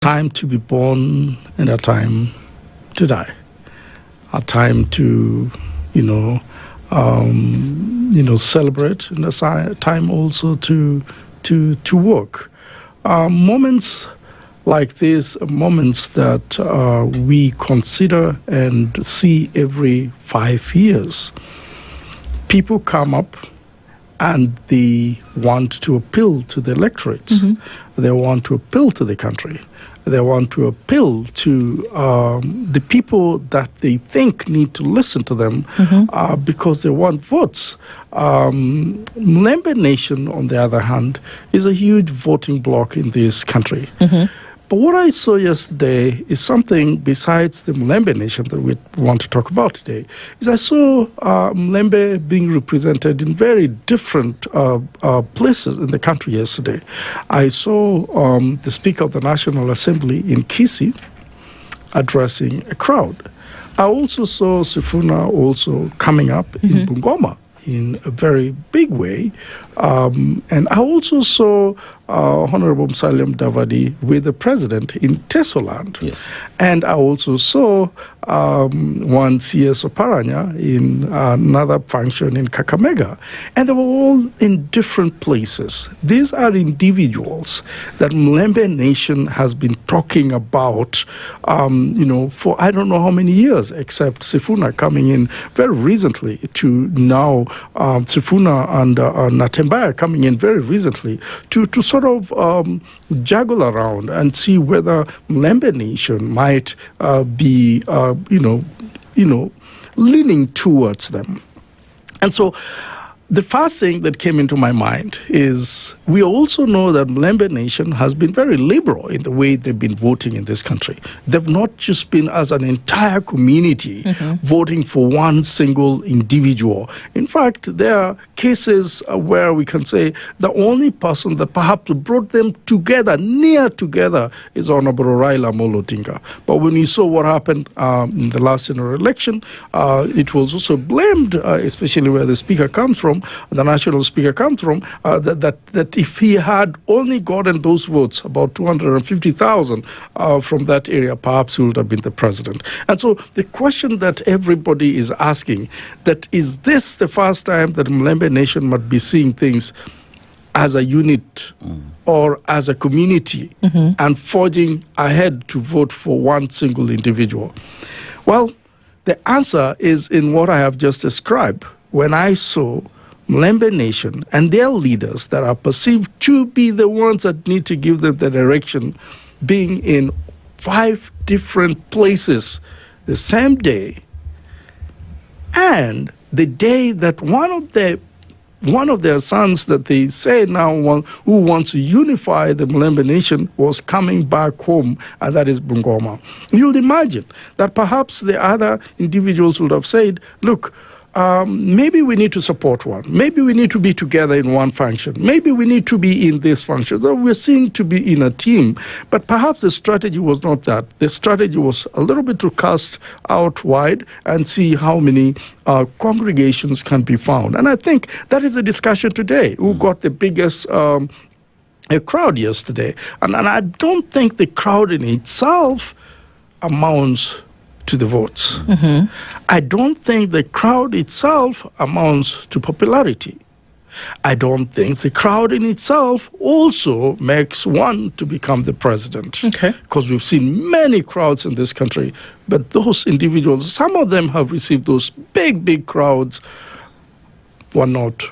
time to be born and a time to die. A time to, celebrate, and a time also to work. Moments like these, moments that we consider and see every 5 years. People come up and they want to appeal to the electorate. Mm-hmm. They want to appeal to the country. They want to appeal to the people that they think need to listen to them, mm-hmm. Because they want votes. Mulembe Nation, on the other hand, is a huge voting bloc in this country. Mm-hmm. But what I saw yesterday is something besides the Mulembe Nation that we want to talk about today. Is I saw Mulembe being represented in very different places in the country yesterday. I saw the Speaker of the National Assembly in Kisii addressing a crowd. I also saw Sifuna also coming up mm-hmm. in Bungoma in a very big way. And I also saw Honorable Musalia Mudavadi with the president in Tesoland. Yes. And I also saw one CS Oparanya in another function in Kakamega. And they were all in different places. These are individuals that Mulembe Nation has been talking about, for I don't know how many years, except Sifuna coming in very recently to now Sifuna and Natembaya coming in very recently to sort of juggle around and see whether Mulembe Nation might be, leaning towards them. And so the first thing that came into my mind is we also know that Mulembe Nation has been very liberal in the way they've been voting in this country. They've not just been as an entire community mm-hmm. voting for one single individual. In fact, there are cases where we can say the only person that perhaps brought them together, near together, is Honorable Raila Amolo Odinga. But when we saw what happened in the last general election, it was also blamed, especially where the speaker comes from, the national speaker comes from, that if he had only gotten those votes, about 250,000 from that area, perhaps he would have been the president. And so the question that everybody is asking, that is this the first time that Mulembe Nation might be seeing things as a unit or as a community mm-hmm. and forging ahead to vote for one single individual? Well, the answer is in what I have just described. When I saw Mulembe Nation and their leaders that are perceived to be the ones that need to give them the direction being in 5 different places the same day, and the day that one of their sons that they say now who wants to unify the Mulembe Nation was coming back home, and that is Bungoma. You'll imagine that perhaps the other individuals would have said, look, maybe we need to support one. Maybe we need to be together in one function. Maybe we need to be in this function. So we're seen to be in a team. But perhaps the strategy was not that. The strategy was a little bit to cast out wide and see how many congregations can be found. And I think that is a discussion today. Who got the biggest crowd yesterday? And I don't think the crowd in itself amounts to the votes. Mm-hmm. I don't think the crowd itself amounts to popularity. I don't think the crowd in itself also makes one to become the president. Okay. Because we've seen many crowds in this country, but those individuals, some of them have received those big crowds, were not